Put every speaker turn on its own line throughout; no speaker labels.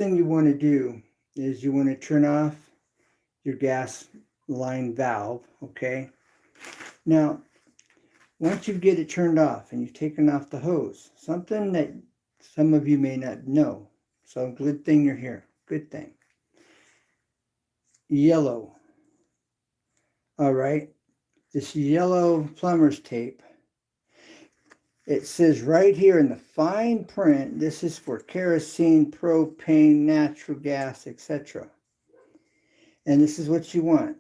thing you want to do is you want to turn off your gas line valve, okay? Now, once you get it turned off and you've taken off the hose, something that some of you may not know, so good thing you're here, good thing. Yellow, all right? This yellow plumber's tape, it says right here in the fine print, this is for kerosene, propane, natural gas, etc. And this is what you want.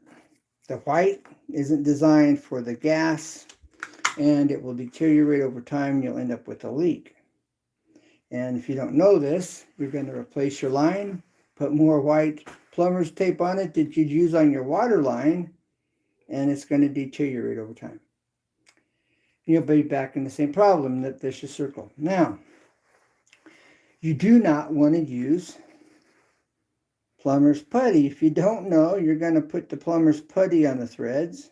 The white isn't designed for the gas, and it will deteriorate over time, and you'll end up with a leak. And if you don't know this, you're going to replace your line, put more white plumber's tape on it that you'd use on your water line, and it's going to deteriorate over time. You'll be back in the same problem, that vicious circle. Now, you do not want to use plumber's putty. If you don't know, you're going to put the plumber's putty on the threads.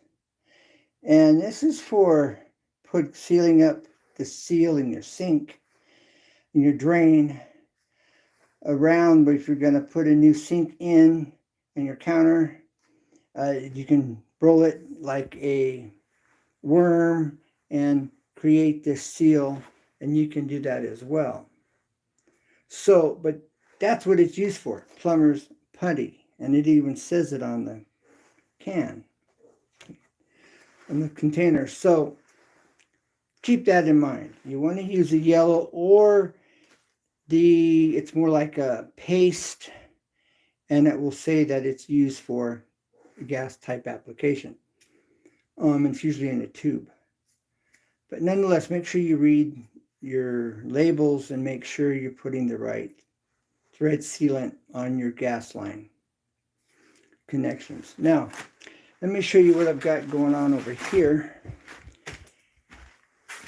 And this is for sealing up the seal in your sink, in your drain, around, but if you're going to put a new sink in your counter, you can roll it like a worm and create this seal, and you can do that as well. So, but that's what it's used for, plumber's putty, and it even says it on the can, on the container. So keep that in mind. You want to use a yellow, or it's more like a paste, and it will say that it's used for a gas type application. It's usually in a tube. But nonetheless, make sure you read your labels and make sure you're putting the right thread sealant on your gas line connections. Now, let me show you what I've got going on over here.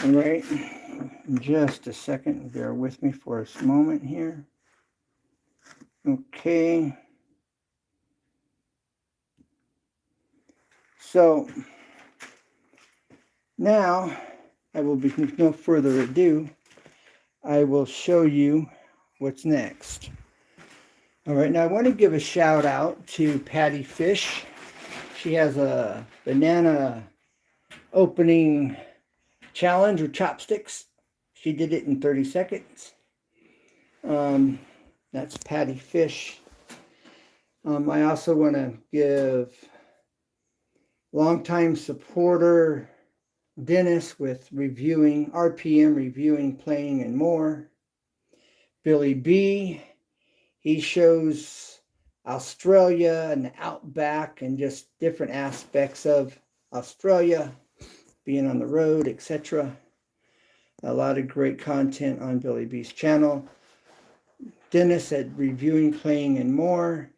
All right, in just a second, bear with me for a moment here. Okay. So, now, I will be no further ado, I will show you what's next. All right, now I want to give a shout out to Patty Fish. She has a banana opening challenge with chopsticks. She did it in 30 seconds. That's Patty Fish. I also want to give longtime supporter Dennis with reviewing, RPM, reviewing, playing, and more. Billy B, he shows Australia and the outback and just different aspects of Australia, being on the road, etc. A lot of great content on Billy B's channel. Dennis at Reviewing, Playing, and More.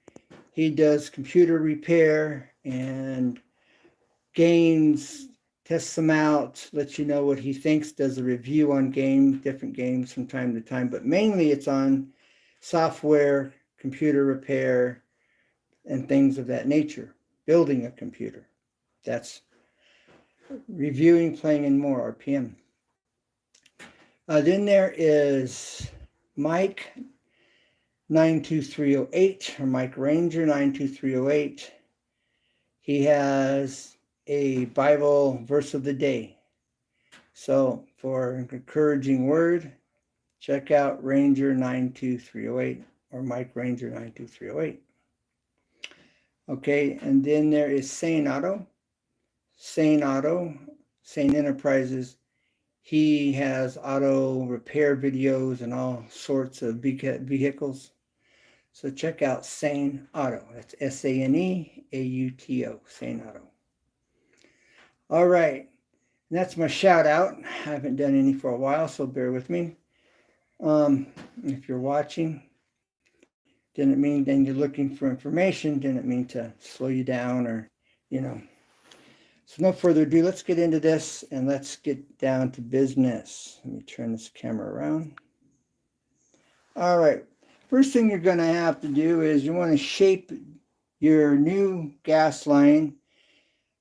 He does computer repair and games, tests them out, lets you know what he thinks, does a review on different games from time to time, but mainly it's on software, computer repair, and things of that nature. Building a computer. That's Reviewing, Playing, and More, RPM. Then there is Mike 92308, or Mike Ranger 92308. He has a Bible verse of the day. So for an encouraging word, check out Ranger 92308 or Mike Ranger 92308. Okay, and then there is Sane Auto. Sane Enterprises. He has auto repair videos and all sorts of vehicles. So check out Sane Auto. That's SaneAuto, Sane Auto. All right, and that's my shout out. I haven't done any for a while, so bear with me. If you're watching, didn't mean then you're looking for information, didn't mean to slow you down or, So no further ado, let's get into this and let's get down to business. Let me turn this camera around. All right, first thing you're going to have to do is you want to shape your new gas line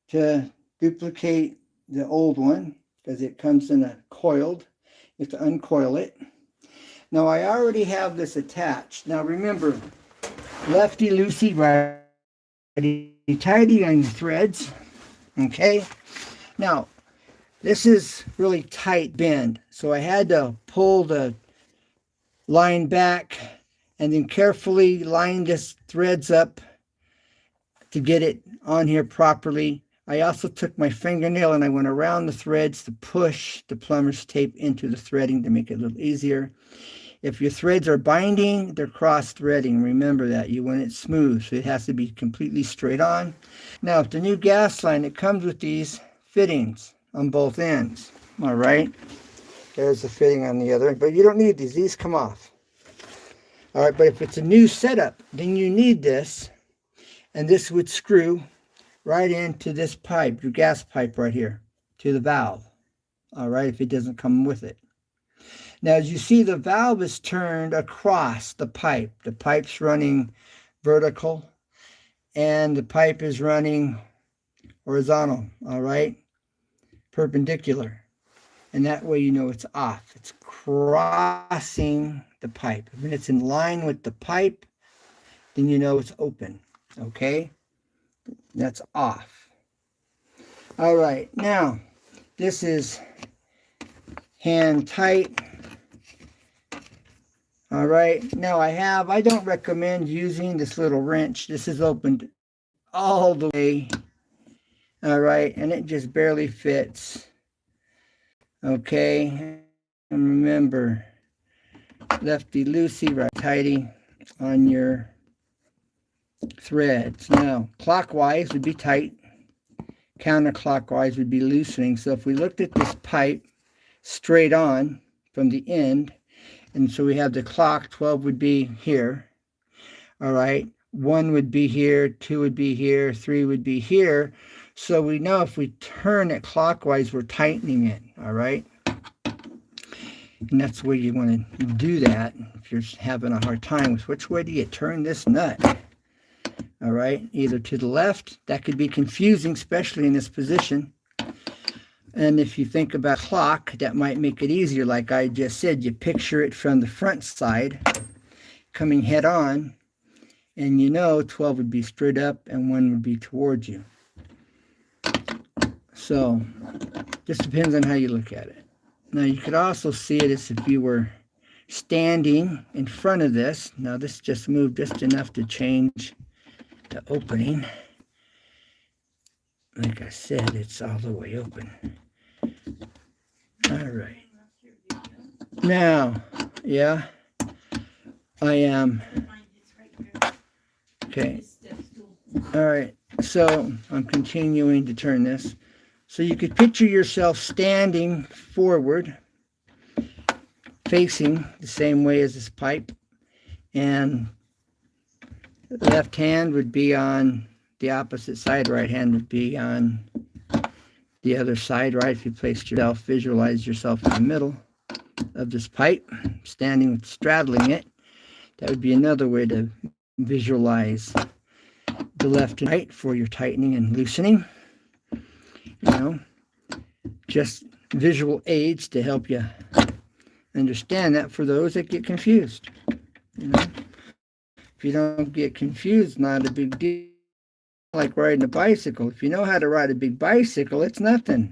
to duplicate the old one because it comes in a coiled. You have to uncoil it. Now I already have this attached. Now remember, lefty loosey, righty tighty on your threads. Okay. Now this is really tight bend, so I had to pull the line back and then carefully line this threads up to get it on here properly. I also took my fingernail and I went around the threads to push the plumber's tape into the threading to make it a little easier. If your threads are binding, they're cross threading. Remember that. You want it smooth, so it has to be completely straight on. Now, if the new gas line, it comes with these fittings on both ends. All right. There's the fitting on the other, but you don't need these. These come off. All right, but if it's a new setup, then you need this, and this would screw right into this pipe, your gas pipe right here, to the valve. All right, if it doesn't come with it. Now, as you see, the valve is turned across the pipe. The pipe's running vertical, and the pipe is running horizontal, all right? Perpendicular. And that way you know it's off. It's crossing the pipe. When it's in line with the pipe, then you know it's open, okay? That's off. All right, now, this is hand tight. All right, now I don't recommend using this little wrench. This is opened all the way. All right, and it just barely fits. Okay, and remember, lefty loosey, right tighty on your threads. Now, clockwise would be tight. Counterclockwise would be loosening. So if we looked at this pipe straight on from the end, and so we have the clock, 12 would be here. All right. 1 would be here, 2 would be here, 3 would be here. So we know if we turn it clockwise, we're tightening it. All right. And that's where you want to do that if you're having a hard time with which way do you turn this nut. All right. Either to the left. That could be confusing, especially in this position. And if you think about clock, that might make it easier. Like I just said, you picture it from the front side, coming head on, and you know 12 would be straight up and 1 would be towards you. So, just depends on how you look at it. Now, you could also see it as if you were standing in front of this. Now, this just moved just enough to change the opening. Like I said, it's all the way open. All right. Now, yeah, I am. Okay. All right. So I'm continuing to turn this. So you could picture yourself standing forward, facing the same way as this pipe. And the left hand would be on the opposite side. Right hand would be on the other side, right? If you placed yourself, visualize yourself in the middle of this pipe, standing, straddling it. That would be another way to visualize the left and right for your tightening and loosening. You know, just visual aids to help you understand that for those that get confused. You know, if you don't get confused, not a big deal. Like riding a bicycle. If you know how to ride a big bicycle, it's nothing.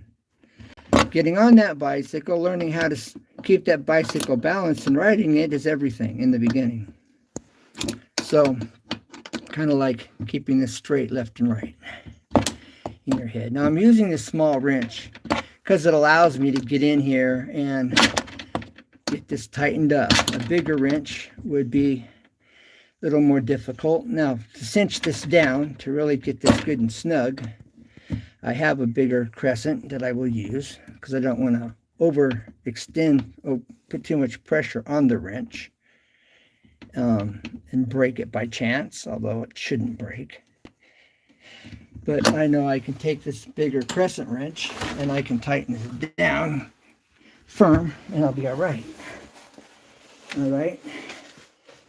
Getting on that bicycle, learning how to keep that bicycle balanced and riding it is everything in the beginning. So, kind of like keeping this straight left and right in your head. Now, I'm using this small wrench because it allows me to get in here and get this tightened up. A bigger wrench would be a little more difficult. Now, to cinch this down, to really get this good and snug, I have a bigger crescent that I will use because I don't want to overextend or put too much pressure on the wrench and break it by chance, although it shouldn't break. But I know I can take this bigger crescent wrench and I can tighten it down firm and I'll be all right. All right.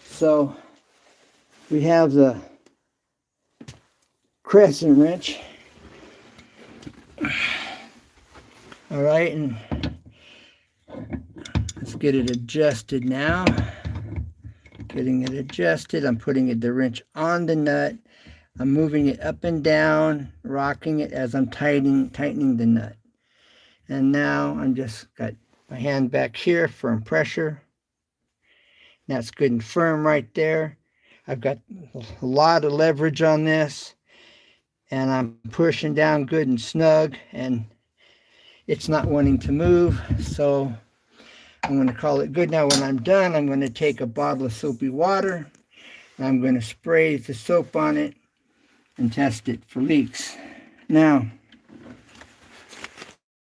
So we have the crescent wrench. All right, and Let's get it adjusted now. Getting it adjusted. I'm putting the wrench on the nut. I'm moving it up and down, rocking it as I'm tightening the nut. And now I'm just got my hand back here, firm pressure. That's good and firm right there. I've got a lot of leverage on this, and I'm pushing down good and snug, and it's not wanting to move. So I'm going to call it good. Now when I'm done, I'm going to take a bottle of soapy water, and I'm going to spray the soap on it and test it for leaks. Now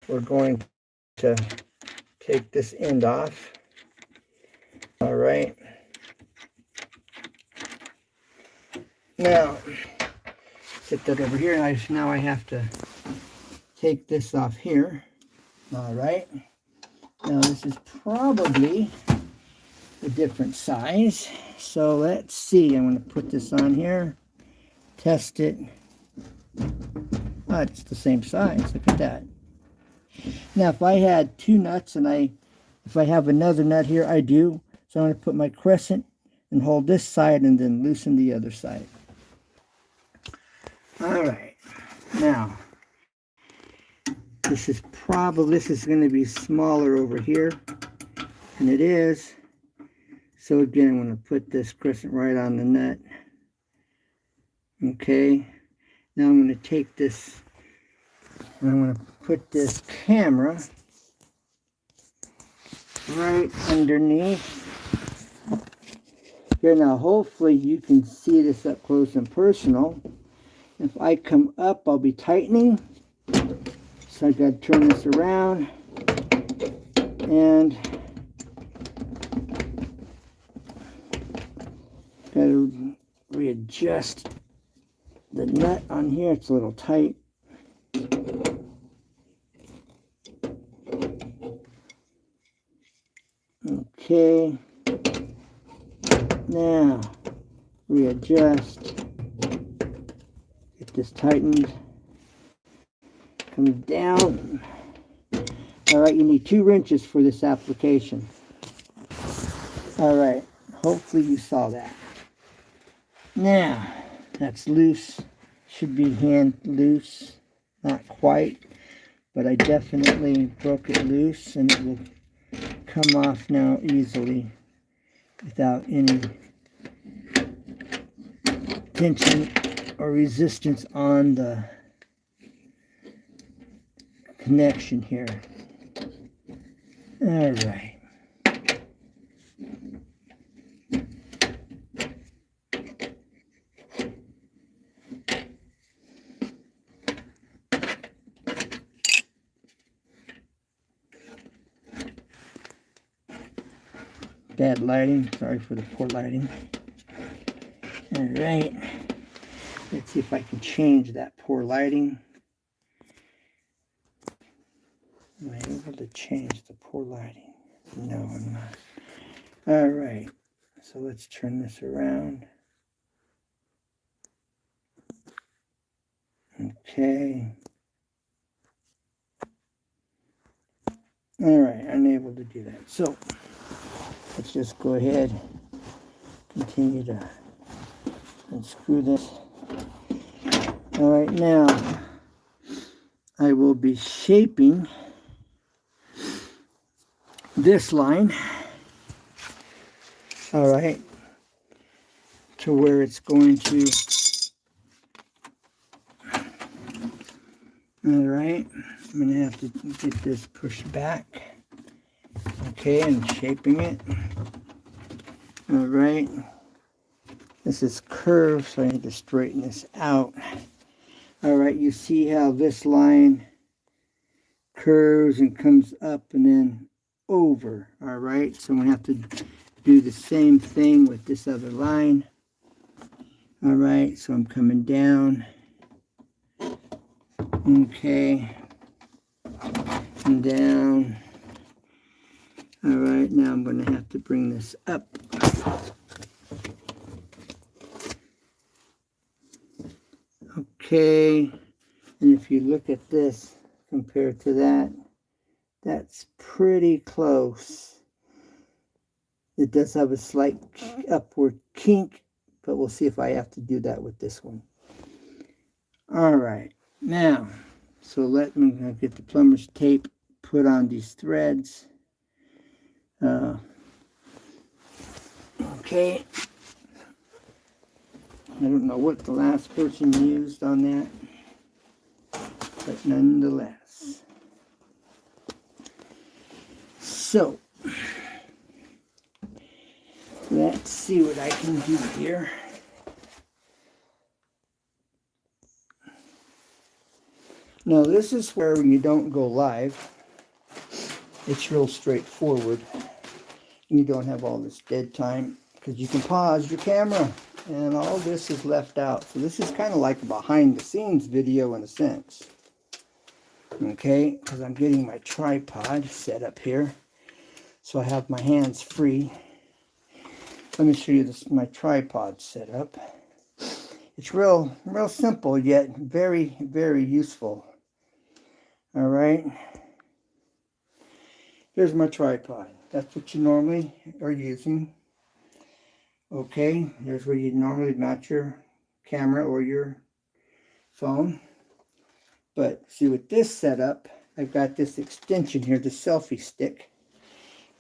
we're going to take this end off. All right. Now, set that over here. Now I have to take this off here. All right. Now this is probably a different size. So let's see. I'm going to put this on here. Test it. Oh, it's the same size. Look at that. Now, if I had two nuts and if I have another nut here, I do. So I'm going to put my crescent and hold this side and then loosen the other side. All right. Now, this is going to be smaller over here, and it is. So again, I'm going to put this crescent right on the nut. Okay. Now I'm going to take this, and I'm going to put this camera right underneath. Here now, hopefully you can see this up close and personal. If I come up, I'll be tightening. So I've got to turn this around and got to readjust the nut on here. It's a little tight. Okay. Now readjust. Get this tightened. Come down. All right, you need 2 wrenches for this application. All right, hopefully you saw that. Now, that's loose. Should be hand loose. Not quite, but I definitely broke it loose, and it will come off now easily without any tension or resistance on the connection here. All right. Bad lighting. Sorry for the poor lighting. All right. Let's see if I can change that poor lighting. Am I able to change the poor lighting? No, I'm not. All right. So let's turn this around. Okay. All right. I'm able to do that. So let's just go ahead, continue to unscrew this. All right, now I will be shaping this line, all right, to where it's going to, all right, I'm going to have to get this pushed back, okay, and shaping it, all right. This is curved, so I need to straighten this out. All right, you see how this line curves and comes up and then over, all right? So I'm going to have to do the same thing with this other line. All right, so I'm coming down. Okay. And down. All right, now I'm going to have to bring this up. Okay, and if you look at this compared to that, that's pretty close. It does have a slight upward kink, but we'll see if I have to do that with this one. All right, now, so let me get the plumber's tape put on these threads. Okay. I don't know what the last person used on that, but nonetheless. So, let's see what I can do here. Now, this is where when you don't go live, it's real straightforward. You don't have all this dead time because you can pause your camera and all this is left out. So this is kind of like a behind the scenes video in a sense. Okay, because I'm getting my tripod set up here. So I have my hands free. Let me show you this, my tripod set up. It's real simple yet very, very useful. All right. Here's my tripod. That's what you normally are using. Okay, there's where you normally mount your camera or your phone. But see, with this setup, I've got this extension here, the selfie stick.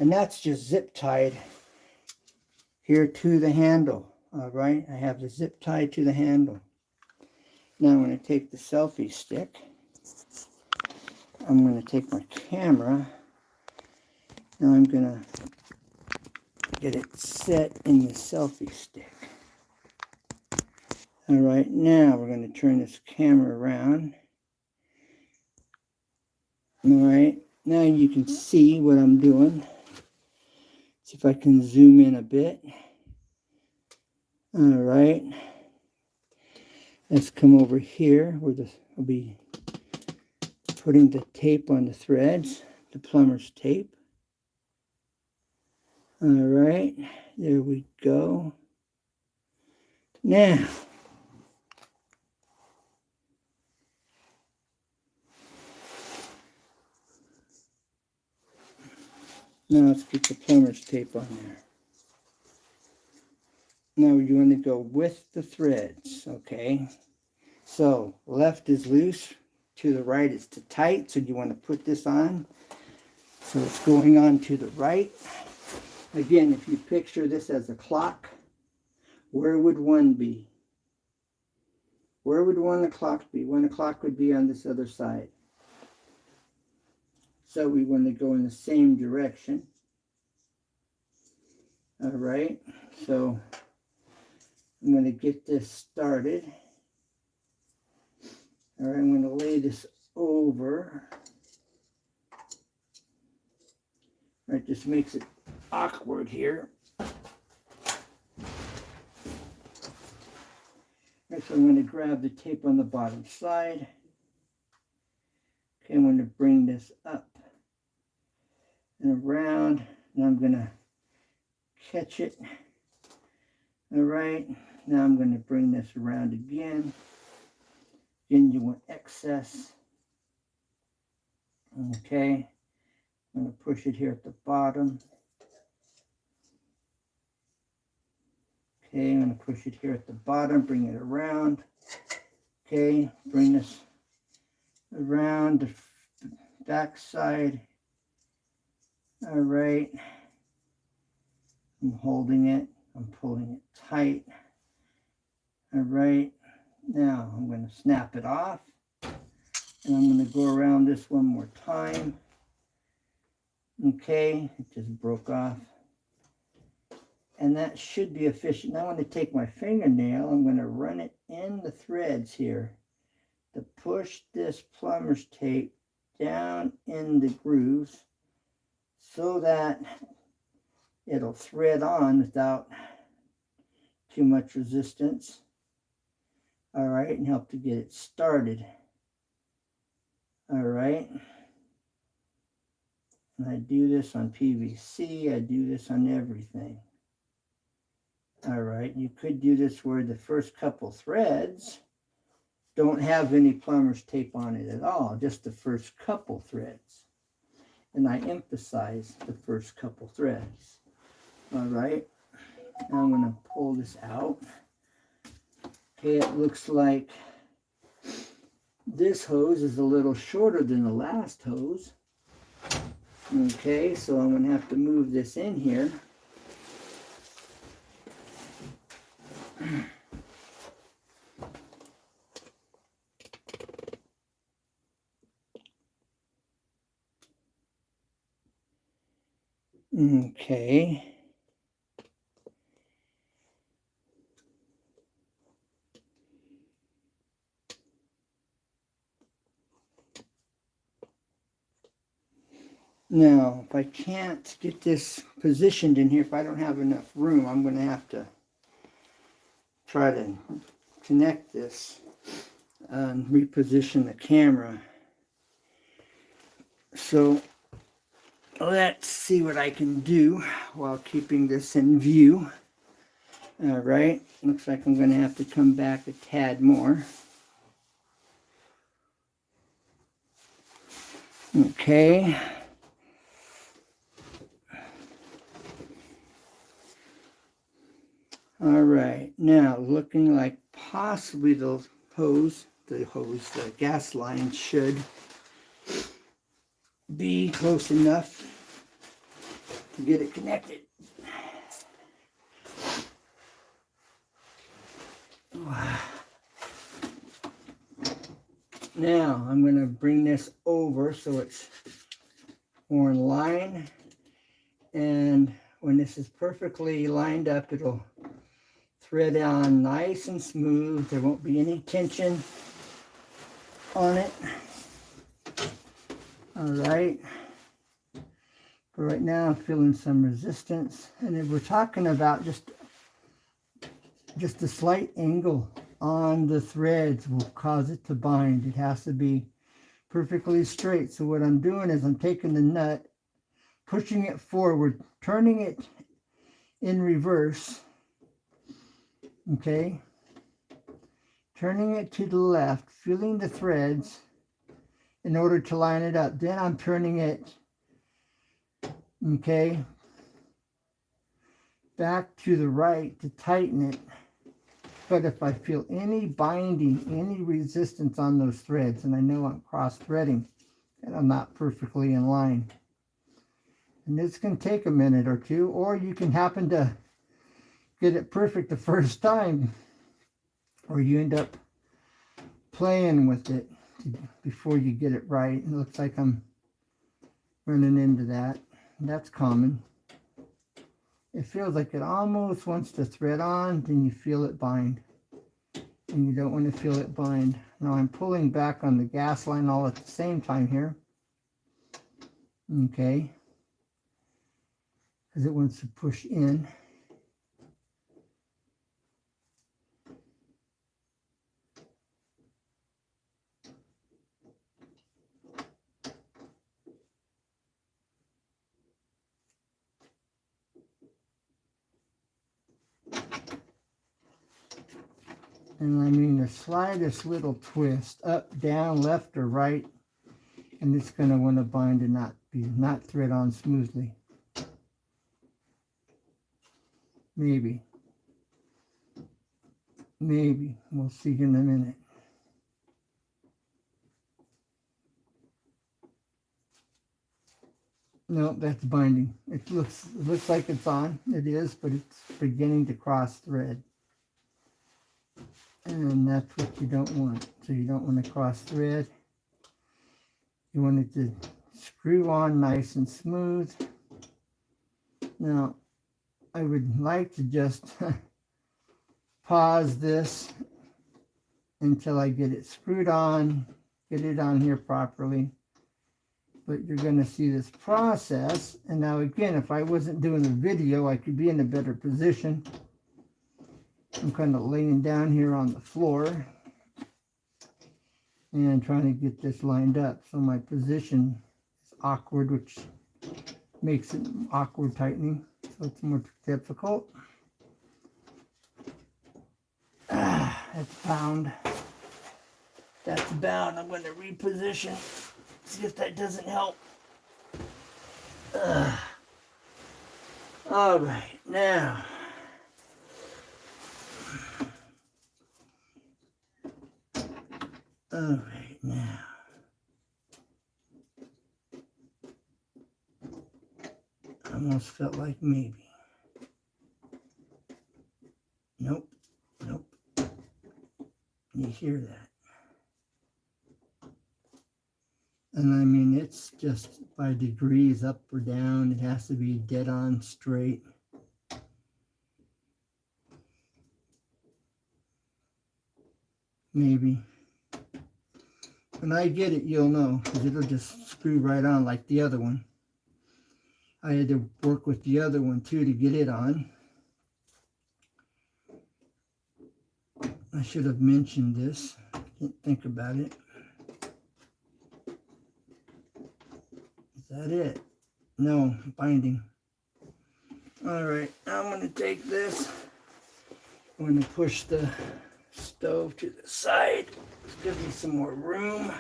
And that's just zip tied here to the handle. All right, I have the zip tied to the handle. Now I'm going to take the selfie stick. I'm going to take my camera. Now I'm going to get it set in the selfie stick. All right, now we're going to turn this camera around. All right, now you can see what I'm doing. See if I can zoom in a bit. All right, let's come over here where I'll be putting the tape on the threads, the plumber's tape. All right, there we go. Now, let's get the plumber's tape on there. Now you want to go with the threads, okay? So left is loose, to the right is too tight, so you want to put this on. So it's going on to the right. Again, if you picture this as a clock, where would 1 be? Where would 1 o'clock be? 1 o'clock would be on this other side. So we want to go in the same direction. All right, so I'm going to get this started. All right, I'm going to lay this over. All right, just makes it awkward here. All right, so I'm going to grab the tape on the bottom side. Okay, I'm going to bring this up and around. Now I'm going to catch it. All right, now I'm going to bring this around again. Again, you want excess. Okay, I'm going to push it here at the bottom. Okay, I'm going to push it here at the bottom, bring it around. Okay, bring this around the back side. All right, I'm holding it, I'm pulling it tight. All right, now I'm going to snap it off. And I'm going to go around this one more time. Okay, it just broke off. And that should be efficient. Now I'm going to take my fingernail, I'm going to run it in the threads here to push this plumber's tape down in the grooves so that it'll thread on without too much resistance. All right, and help to get it started. All right. And I do this on PVC, I do this on everything. All right, you could do this where the first couple threads don't have any plumber's tape on it at all, just the first couple threads. And I emphasize the first couple threads. All right, now I'm going to pull this out. Okay, it looks like this hose is a little shorter than the last hose. Okay, so I'm going to have to move this in here. Okay. Now, if I can't get this positioned in here, if I don't have enough room, I'm going to have to try to connect this and reposition the camera. So let's see what I can do while keeping this in view. All right, looks like I'm going to have to come back a tad more. Okay. All right, now looking like possibly the gas line should be close enough to get it connected. Now I'm going to bring this over so it's more in line, and when this is perfectly lined up, it'll thread on nice and smooth. There won't be any tension on it. All right. But right now I'm feeling some resistance, and if we're talking about just a slight angle on the threads will cause it to bind. It has to be perfectly straight. So what I'm doing is I'm taking the nut, pushing it forward, turning it in reverse, okay, turning it to the left, feeling the threads in order to line it up. Then I'm turning it, okay, back to the right to tighten it. But if I feel any binding, any resistance on those threads, and I know I'm cross-threading and I'm not perfectly in line, and this can take a minute or two, or you can happen to get it perfect the first time, or you end up playing with it before you get it right. It looks like I'm running into that. That's common. It feels like it almost wants to thread on, then you feel it bind. And you don't want to feel it bind. Now I'm pulling back on the gas line all at the same time here. Okay. Because it wants to push in. And I mean the slightest little twist, up, down, left, or right, and it's going to want to bind and not thread on smoothly. Maybe. We'll see in a minute. No, that's binding. It looks like it's on. It is, but it's beginning to cross thread. And that's what you don't want. So you don't want to cross thread. You want it to screw on nice and smooth. Now, I would like to just pause this until I get it screwed on, get it on here properly. But you're going to see this process. And now again, if I wasn't doing a video, I could be in a better position. I'm kind of laying down here on the floor and trying to get this lined up. So my position is awkward, which makes it awkward tightening. So it's more difficult. That's bound. That's bound. I'm going to reposition. See if that doesn't help. All right. now. All right, now. Almost felt like maybe. Nope, nope. You hear that? And I mean, it's just by degrees up or down. It has to be dead on straight. Maybe. When I get it, you'll know, because it'll just screw right on like the other one. I had to work with the other one too to get it on. I should have mentioned this. Didn't think about it. Is that it? No, binding. All right, now I'm going to take this. I'm going to push the stove to the side. Give me some more room.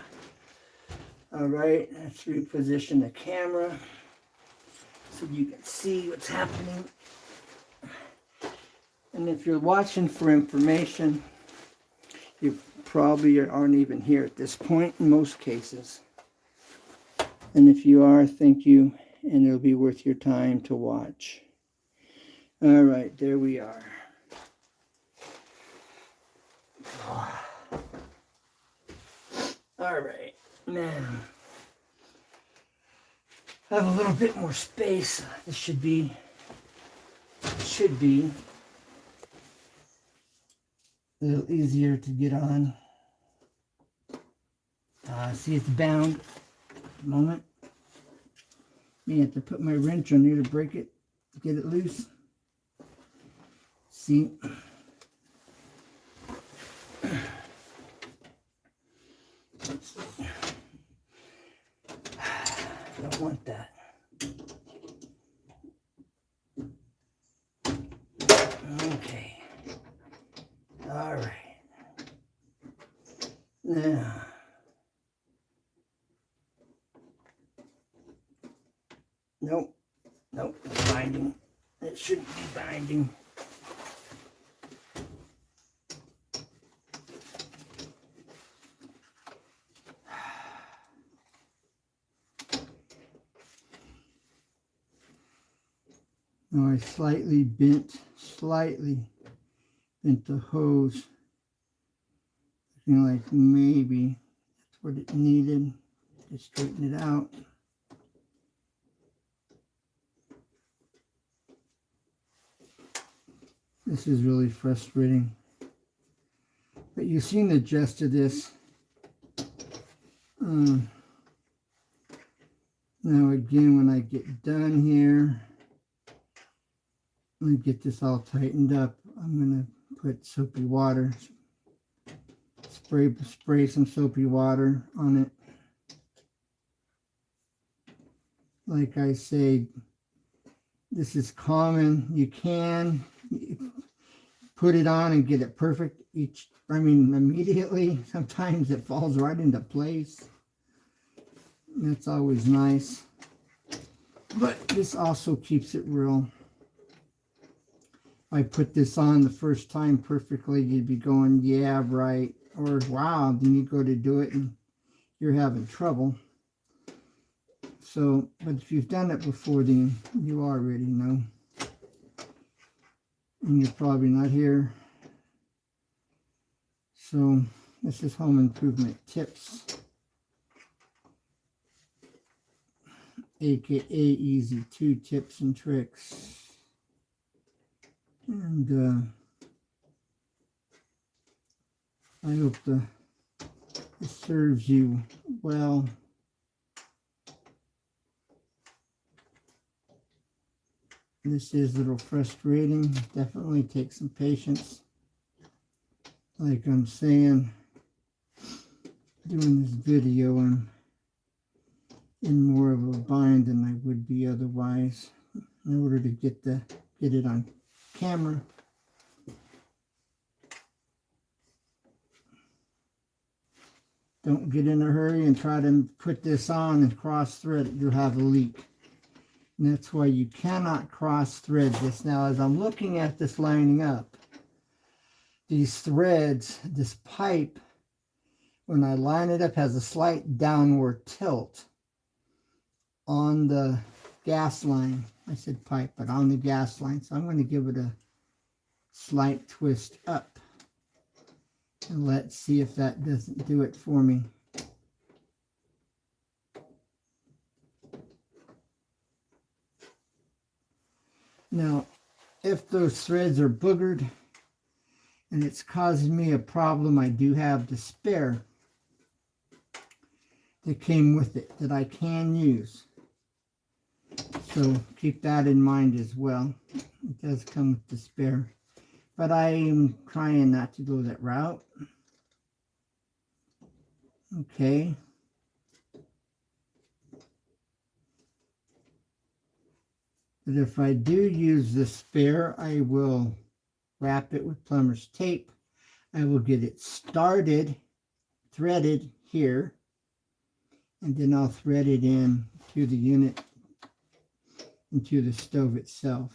All right, let's reposition the camera so you can see what's happening. And if you're watching for information, you probably aren't even here at this point in most cases. And if you are, thank you, and it'll be worth your time to watch. All right, there we are. All right, now I have a little bit more space. This should be a little easier to get on. See, it's bound at the moment. May have to put my wrench on here to break it, to get it loose. See? Don't want that. Okay. All right. Now, nope, it's binding. It shouldn't be binding. Now I slightly bent the hose. Looking like maybe that's what it needed to straighten it out. This is really frustrating. But you've seen the gist of this. Now again, when I get done here, let me get this all tightened up. I'm going to put soapy water, spray some soapy water on it. Like I say, this is common. You can put it on and get it perfect immediately. Sometimes it falls right into place. That's always nice. But this also keeps it real. If I put this on the first time perfectly, you'd be going, yeah, right. Or, wow, then you go to do it and you're having trouble. So, but if you've done it before, then you already know. And you're probably not here. So, this is home improvement tips. AKA Easy 2 tips and tricks. And I hope this serves you well. This is a little frustrating. Definitely takes some patience. Like I'm saying, doing this video, I'm in more of a bind than I would be otherwise in order to get it on camera. Don't get in a hurry and try to put this on and cross thread it. You'll have a leak. And that's why you cannot cross thread this. Now, as I'm looking at this lining up, these threads, this pipe, when I line it up, has a slight downward tilt on the gas line. I said pipe, but on the gas line. So I'm going to give it a slight twist up. And let's see if that doesn't do it for me. Now, if those threads are boogered and it's causing me a problem, I do have the spare that came with it that I can use. So keep that in mind as well. It does come with the spare. But I am trying not to go that route. Okay. But if I do use the spare, I will wrap it with plumber's tape. I will get it started, threaded here, and then I'll thread it in to the unit, into the stove itself.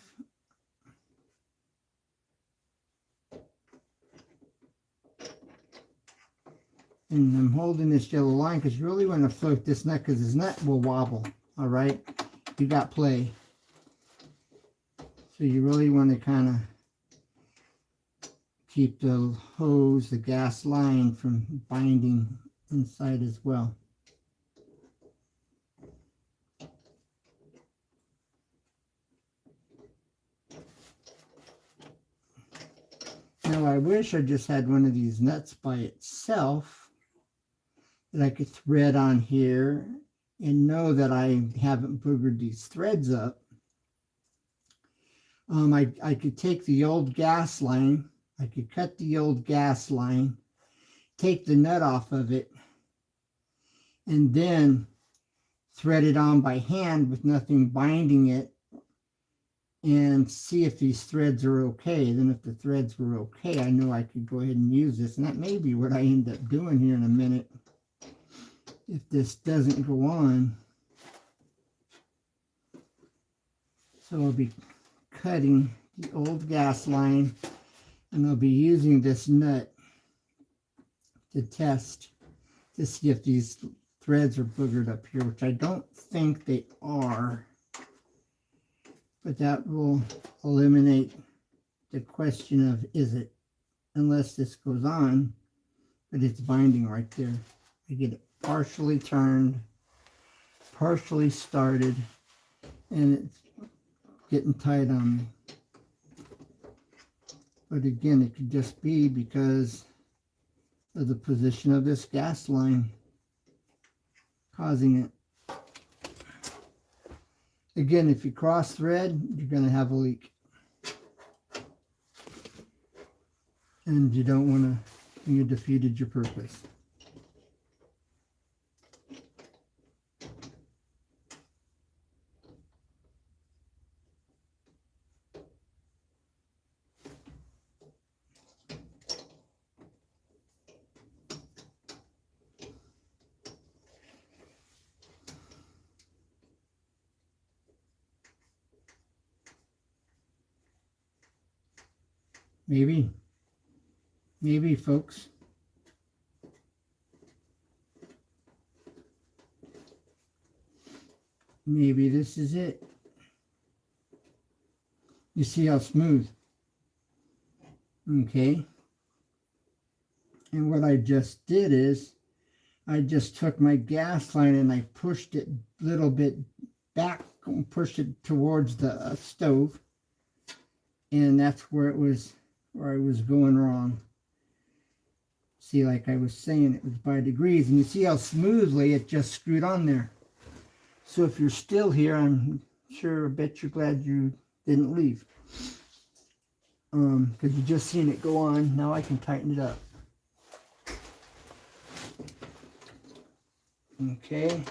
And I'm holding this yellow line because you really want to float this nut because this nut will wobble, all right? You got play. So you really want to kind of keep the hose, the gas line from binding inside as well. Now I wish I just had one of these nuts by itself that I could thread on here and know that I haven't boogered these threads up. I could take the old gas line, I could cut the old gas line, take the nut off of it, and then thread it on by hand with nothing binding it and see if these threads are okay. Then if the threads were okay, I know I could go ahead and use this. And that may be what I end up doing here in a minute if this doesn't go on. So I'll be cutting the old gas line and I'll be using this nut to test to see if these threads are boogered up here, which I don't think they are, but that will eliminate the question of is it, unless this goes on, but it's binding right there. I get it partially turned, partially started, and it's getting tight on me. But again, it could just be because of the position of this gas line causing it. Again, if you cross thread, you're going to have a leak. And you don't want to, you defeated your purpose. Maybe folks. Maybe this is it. You see how smooth? Okay. And what I just did is I just took my gas line and I pushed it a little bit back, pushed it towards the stove. And that's where I was going wrong. See, like I was saying, it was by degrees. And you see how smoothly it just screwed on there. So if you're still here, I'm sure, I bet you're glad you didn't leave. Because you just seen it go on. Now I can tighten it up. Okay.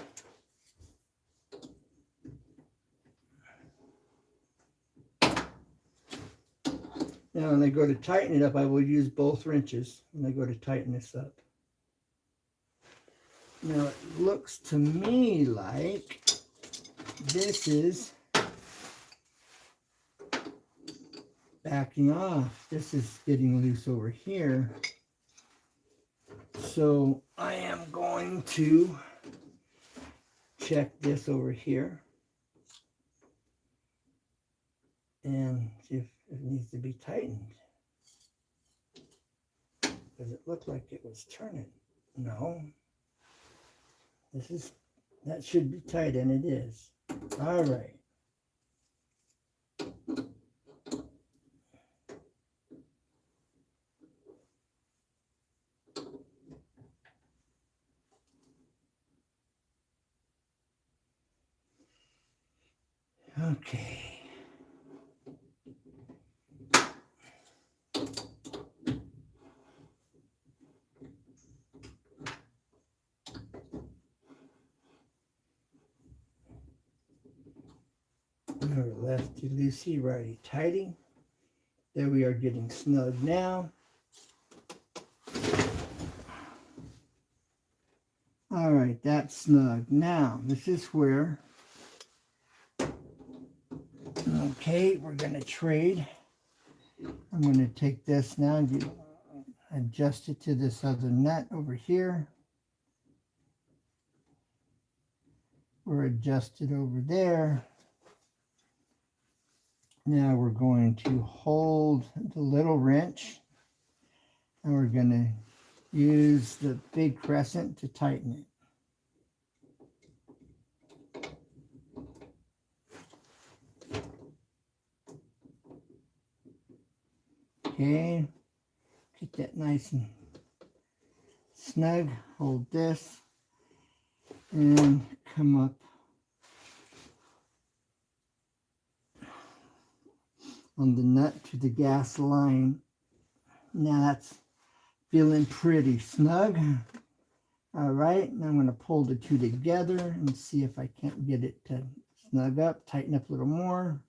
Now when I go to tighten it up, I will use both wrenches when I go to tighten this up. Now it looks to me like this is backing off. This is getting loose over here. So I am going to check this over here and see if it needs to be tightened. Does it look like it was turning? No. That should be tight, and it is. All right. Okay. Lefty loosey, righty tighty. There we are getting snug now. All right, that's snug. Now, this is where, okay, we're going to trade. I'm going to take this now and adjust it to this other nut over here. We're adjusted over there. Now we're going to hold the little wrench, and we're going to use the big crescent to tighten it. Okay, get that nice and snug. Hold this and come up on the nut to the gas line. Now that's feeling pretty snug. All right, now I'm going to pull the two together and see if I can't get it to snug up, tighten up a little more.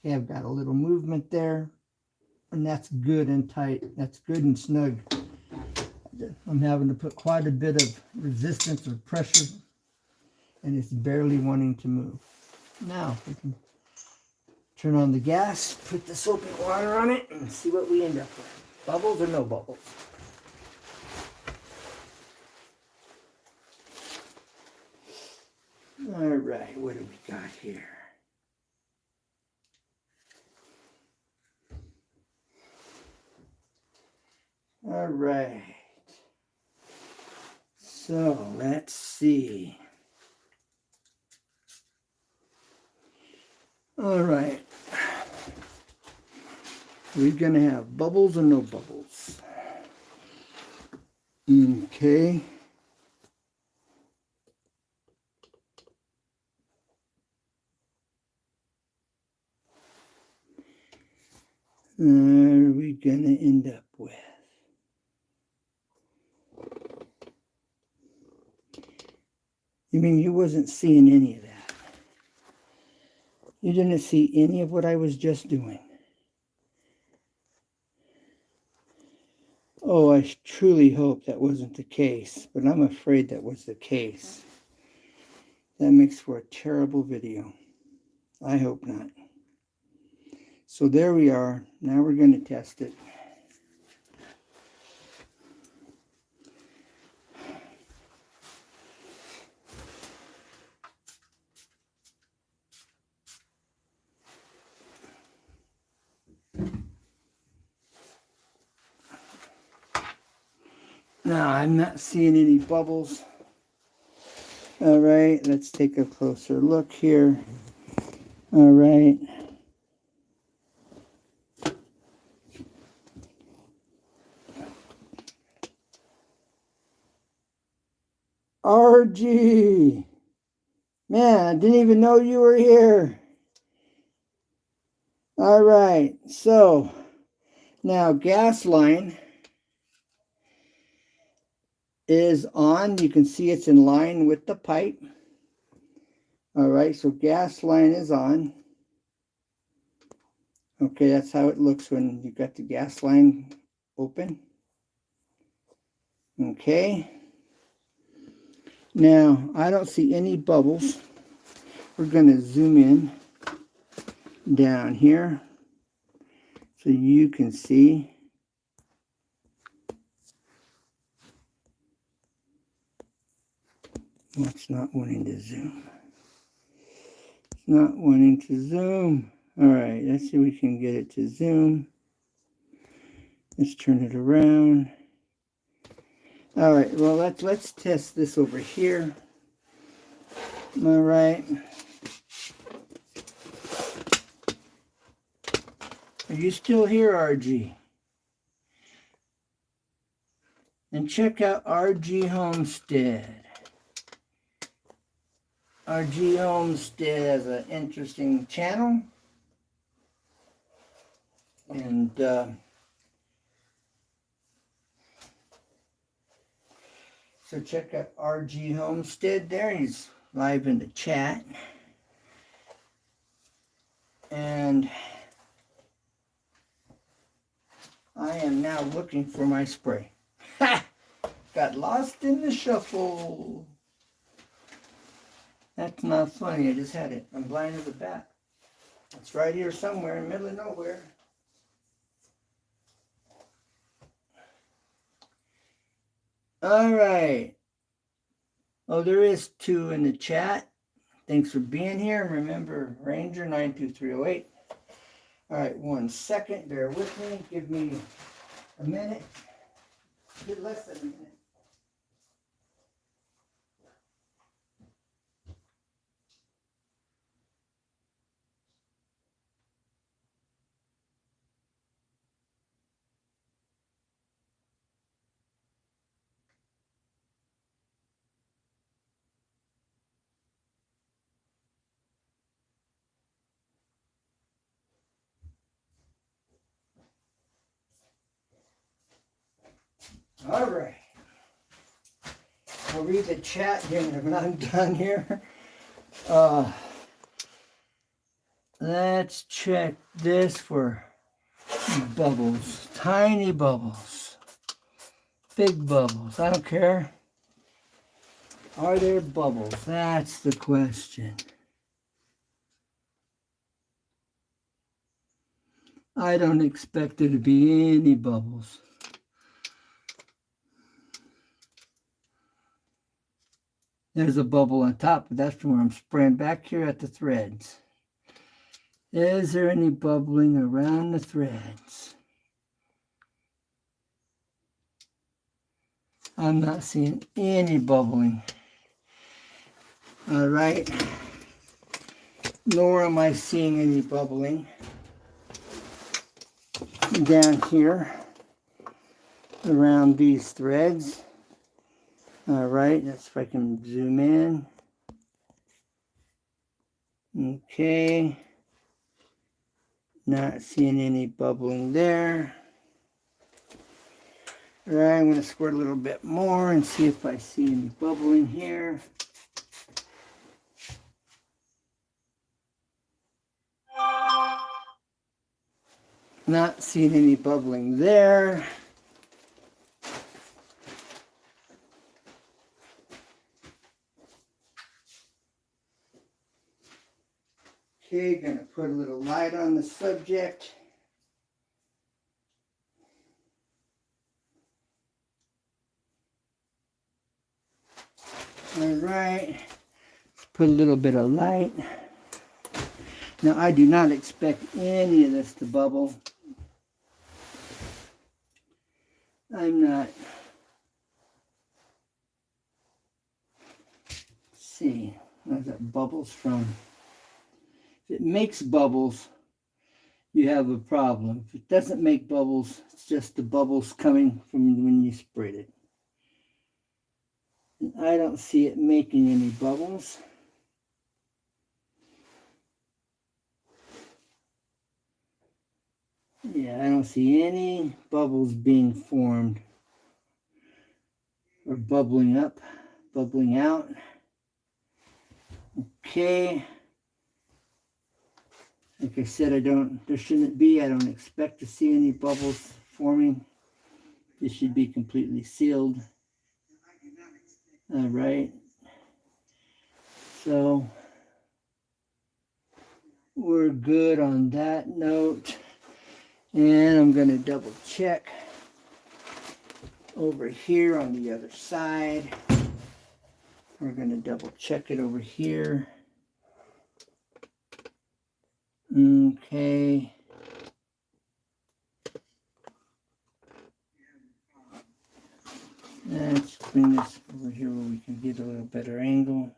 Okay, I've got a little movement there, and that's good and tight. That's good and snug. I'm having to put quite a bit of resistance or pressure, and it's barely wanting to move. Now we can turn on the gas, put the soapy water on it, and see what we end up with. Bubbles or no bubbles? All right, what do we got here? All right. So let's see. All right. We're going to have bubbles or no bubbles. Okay. What are we going to end up with? You mean you wasn't seeing any of that? You didn't see any of what I was just doing? Oh, I truly hope that wasn't the case, but I'm afraid that was the case. That makes for a terrible video. I hope not. So there we are. Now we're going to test it. Now, I'm not seeing any bubbles. All right, let's take a closer look here. All right. RG. Man, I didn't even know you were here. All right, so now gas line is on. You can see it's in line with the pipe. All right, so gas line is on. Okay, that's how it looks when you got the gas line open. Okay. Now, I don't see any bubbles. We're going to zoom in down here. so you can see. Well, it's not wanting to zoom. It's not wanting to zoom. All right, let's see if we can get it to zoom. Let's turn it around. All right, well, let's test this over here. All right. Are you still here, RG? And check out RG Homestead. RG Homestead has an interesting channel. And so check out RG Homestead there. He's live in the chat. And I am now looking for my spray. Ha! Got lost in the shuffle. That's not funny. I just had it. I'm blind as a bat. It's right here somewhere in the middle of nowhere. All right. Oh, there is 2 in the chat. Thanks for being here. Remember, Ranger 92308. All right, 1 second. Bear with me. Give me a minute. A bit less than a minute. All right. I'll read the chat here when I'm done here. Let's check this for bubbles. Tiny bubbles. Big bubbles. I don't care. Are there bubbles? That's the question. I don't expect there to be any bubbles. There's a bubble on top, but that's from where I'm spraying back here at the threads. Is there any bubbling around the threads? I'm not seeing any bubbling. All right. Nor am I seeing any bubbling down here around these threads. All right, that's if I can zoom in. Okay. Not seeing any bubbling there. All right, I'm going to squirt a little bit more and see if I see any bubbling here. Not seeing any bubbling there. Okay, gonna put a little light on the subject. All right, put a little bit of light. Now I do not expect any of this to bubble. I'm not. Let's see, where's that bubbles from? If it makes bubbles, you have a problem. If it doesn't make bubbles, it's just the bubbles coming from when you sprayed it. And I don't see it making any bubbles. Yeah, I don't see any bubbles being formed or bubbling up, bubbling out. Okay. Like I said, there shouldn't be, I don't expect to see any bubbles forming. This should be completely sealed. All right. So we're good on that note. And I'm going to double check over here on the other side. We're going to double check it over here. Okay. Let's bring this over here where we can get a little better angle.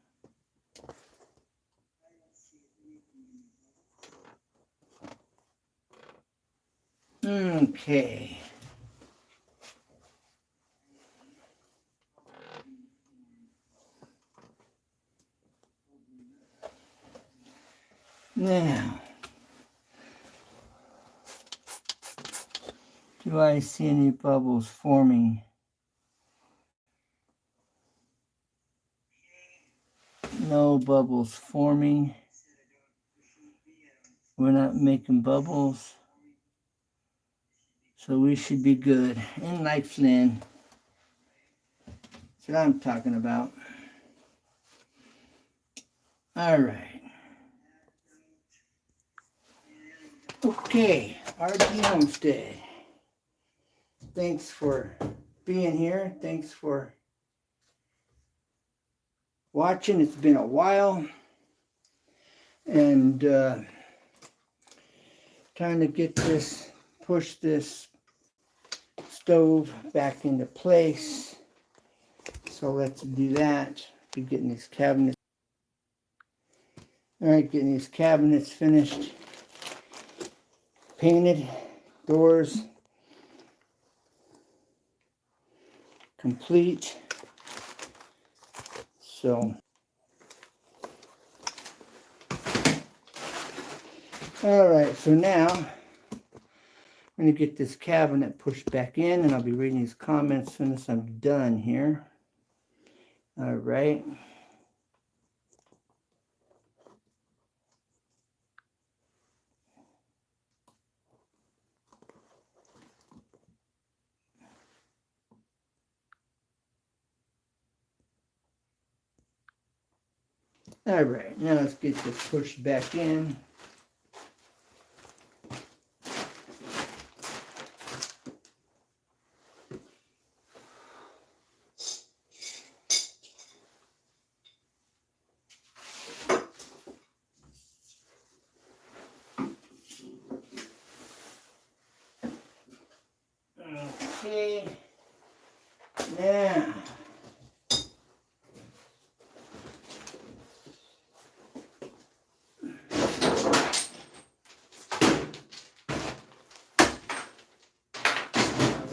Okay. Now, do I see any bubbles forming? No bubbles forming. We're not making bubbles. So we should be good. And like Flynn. That's what I'm talking about. All right. Okay, RG Homestead. Thanks for being here. Thanks for watching. It's been a while. And trying to get this, push this stove back into place. So let's do that. Be getting these cabinets. All right, getting these cabinets finished, painted, doors complete. So, all right, so now I'm going to get this cabinet pushed back in, and I'll be reading these comments as soon as I'm done here. All right. All right, now let's get this pushed back in. Okay, now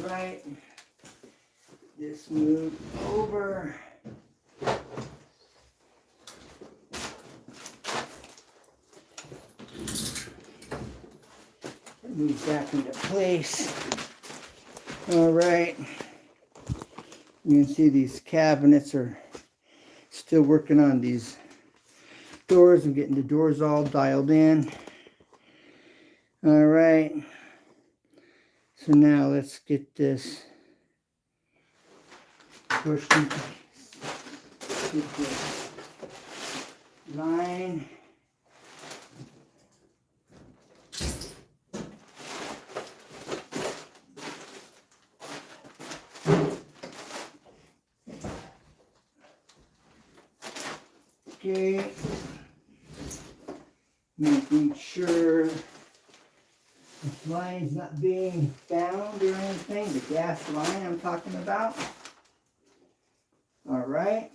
right, this move over. Move back into place. All right, you can see these cabinets are still working on these doors and getting the doors all dialed in. All right, so now let's get this pushed into place. Get this line. Okay, making sure this line's not being bound or anything, the gas line I'm talking about. All right.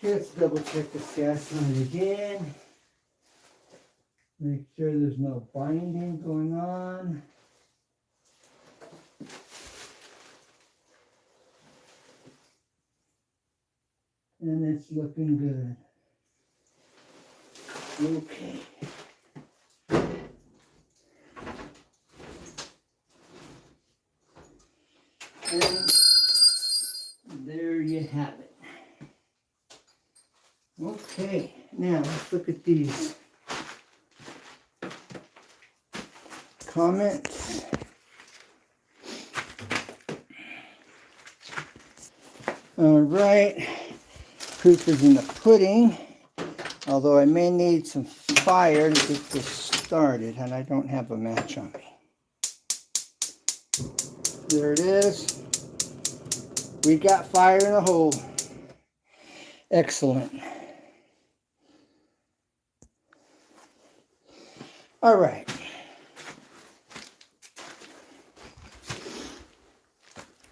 Let's double check this gas line again. Make sure there's no binding going on. And it's looking good. Okay. And there you have it. Okay, now let's look at these comments. All right, proof is in the pudding. Although I may need some fire to get this started, and I don't have a match on me. There it is. We got fire in the hole. Excellent. All right.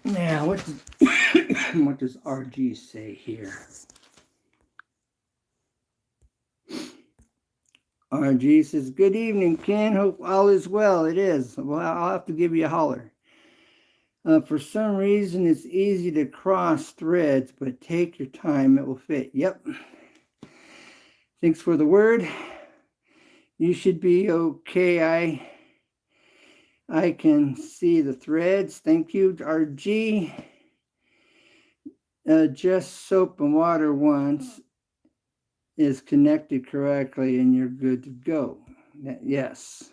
Now, what does RG say here? RG says, good evening, Ken. Hope all is well. It is. Well, I'll have to give you a holler. For some reason, it's easy to cross threads, but take your time. It will fit. Yep. Thanks for the word. You should be okay. I can see the threads. Thank you, RG. Just soap and water once is connected correctly and you're good to go. Yes.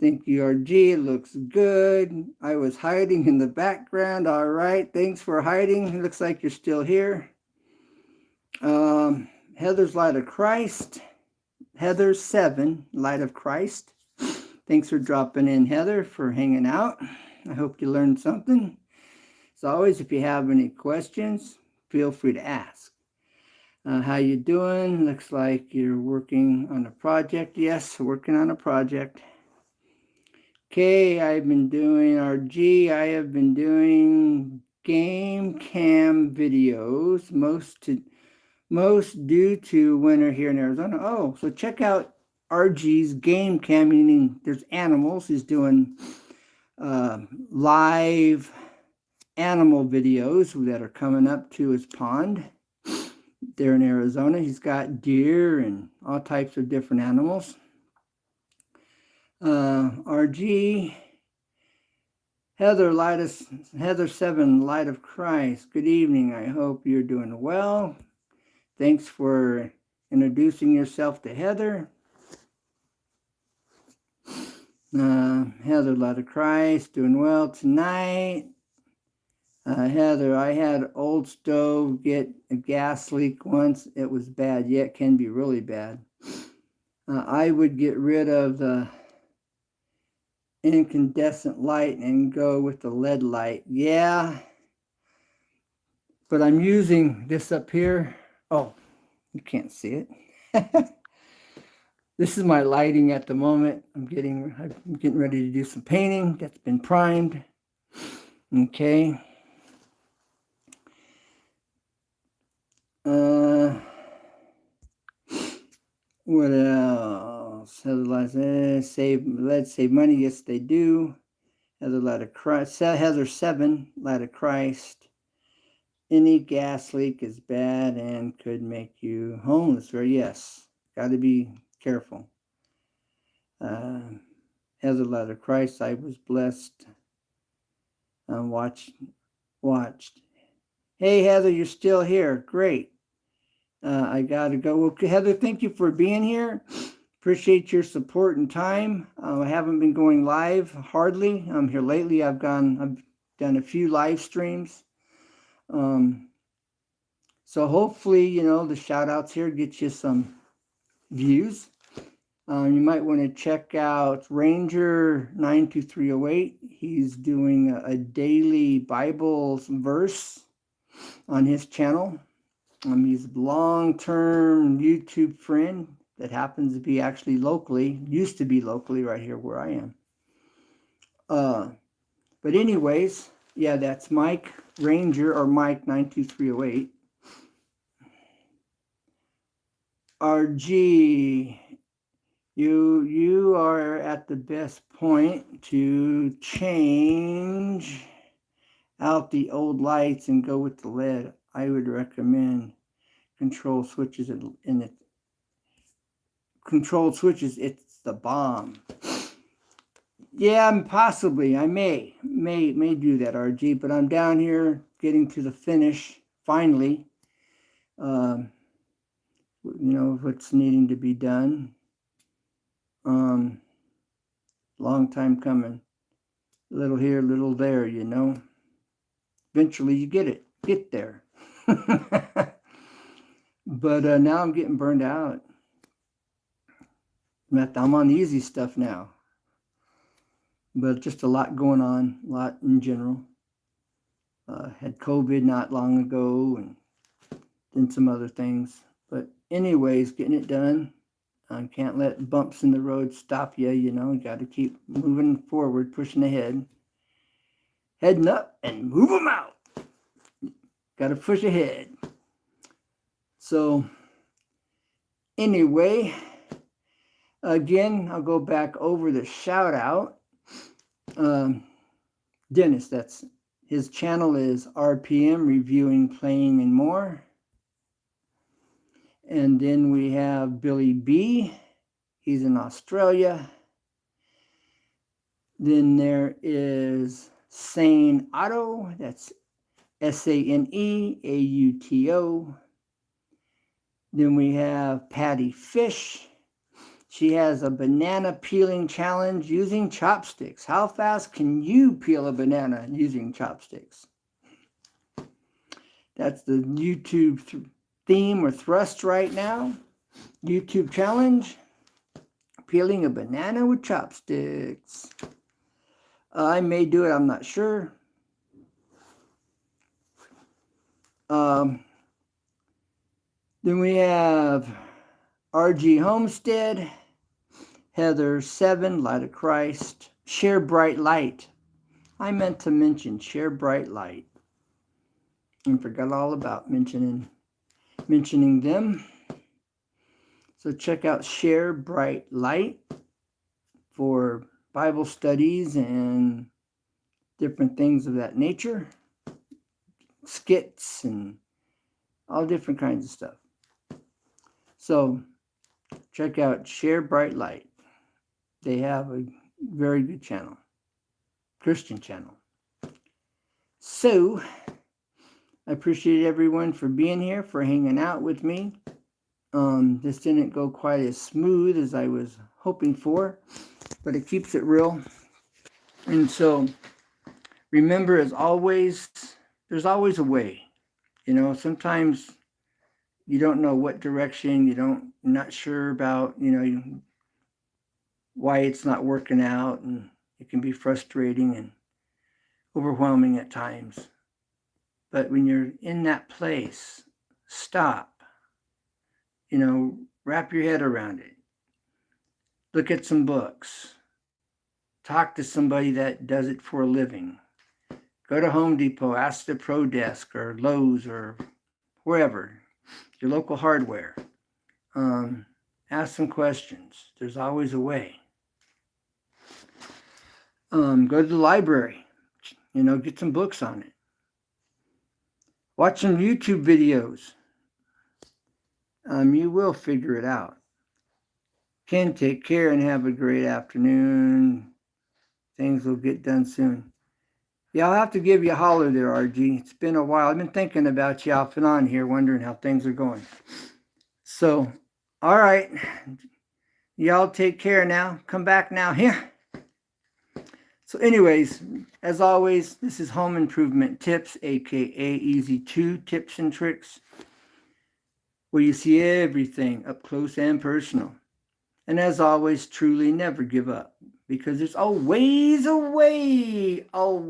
Thank you, RG. It looks good. I was hiding in the background. All right. Thanks for hiding. It looks like you're still here. Heather's Light of Christ. Heather 7, Light of Christ. Thanks for dropping in, Heather, for hanging out. I hope you learned something. As always, if you have any questions, feel free to ask. How you doing? Looks like you're working on a project. Yes, working on a project. Okay, I've been doing RG. I have been doing game cam videos, most due to winter here in Arizona. Oh, so check out RG's game cam, meaning there's animals. He's doing live animal videos that are coming up to his pond there in Arizona. He's got deer and all types of different animals. RG, Heather 7, Light of Christ. Good evening. I hope you're doing well. Thanks for introducing yourself to Heather. Heather, Light of Christ, doing well tonight. Heather, I had old stove get a gas leak once. It was bad. Yeah, it can be really bad. I would get rid of the incandescent light and go with the LED light. Yeah, but I'm using this up here. Oh, you can't see it. This is my lighting at the moment. I'm getting ready to do some painting. That's been primed. Okay. What else? Let's save money. Yes, they do. Heather, Light of Christ. Heather 7, Light of Christ. Any gas leak is bad and could make you homeless. Yes, got to be careful. Heather, Light of Christ. I was blessed. Watched. Hey, Heather, you're still here. Great. I got to go. Well, Heather, thank you for being here. Appreciate your support and time. I haven't been going live hardly. Here lately. I've done a few live streams. So hopefully, the shout outs here get you some views. You might want to check out Ranger 92308. He's doing a daily Bible verse on his channel. He's a long-term YouTube friend that happens to be actually used to be locally right here where I am. But anyways, yeah, that's Mike Ranger or Mike 92308. RG, you are at the best point to change out the old lights and go with the LED. I would recommend control switches in it. Controlled switches, it's the bomb. Yeah, possibly. I may do that, RG, but I'm down here getting to the finish finally. What's needing to be done. Long time coming. Little here, little there, Eventually you get there. But now I'm getting burned out. I'm on the easy stuff now. But just a lot going on, a lot in general. Had COVID not long ago and then some other things. But anyways, getting it done. Can't let bumps in the road stop you, you know. You got to keep moving forward, pushing ahead. Heading up and move them out. Got to push ahead. So anyway, again, I'll go back over the shout out. Dennis, that's his channel is RPM Reviewing, Playing, and More. And then we have Billy B. He's in Australia. Then there is Sane Auto. That's SaneAuto. Then we have Patty Fish. She has a banana peeling challenge using chopsticks. How fast can you peel a banana using chopsticks? That's the YouTube theme or thrust right now. YouTube challenge, peeling a banana with chopsticks. I may do it, I'm not sure. Then we have RG Homestead, Heather 7, Light of Christ, Share Bright Light. I meant to mention Share Bright Light and forgot all about mentioning them. So check out Share Bright Light for Bible studies and different things of that nature, skits and all different kinds of stuff. So check out Share Bright Light. They have a very good channel, Christian channel. So I appreciate everyone for being here, for hanging out with me. This didn't go quite as smooth as I was hoping for, but it keeps it real. And so remember, as always, there's always a way. You know, sometimes you don't know what direction, you're not sure about, why it's not working out, and it can be frustrating and overwhelming at times. But when you're in that place, stop, wrap your head around it. Look at some books. Talk to somebody that does it for a living. Go to Home Depot, ask the Pro Desk or Lowe's or wherever, your local hardware. Ask some questions. There's always a way. Go to the library, get some books on it. Watch some YouTube videos. You will figure it out. Ken, take care and have a great afternoon. Things will get done soon. Yeah, I'll have to give you a holler there, RG. It's been a while. I've been thinking about you off and on here, wondering how things are going. So, all right. Y'all take care now. Come back now here. So anyways, as always, this is Home Improvement Tips, aka Easy 2 Tips and Tricks, where you see everything up close and personal. And as always, truly never give up, because there's always a way, always.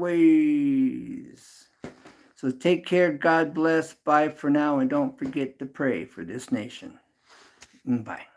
So take care, God bless, bye for now, and don't forget to pray for this nation. Bye.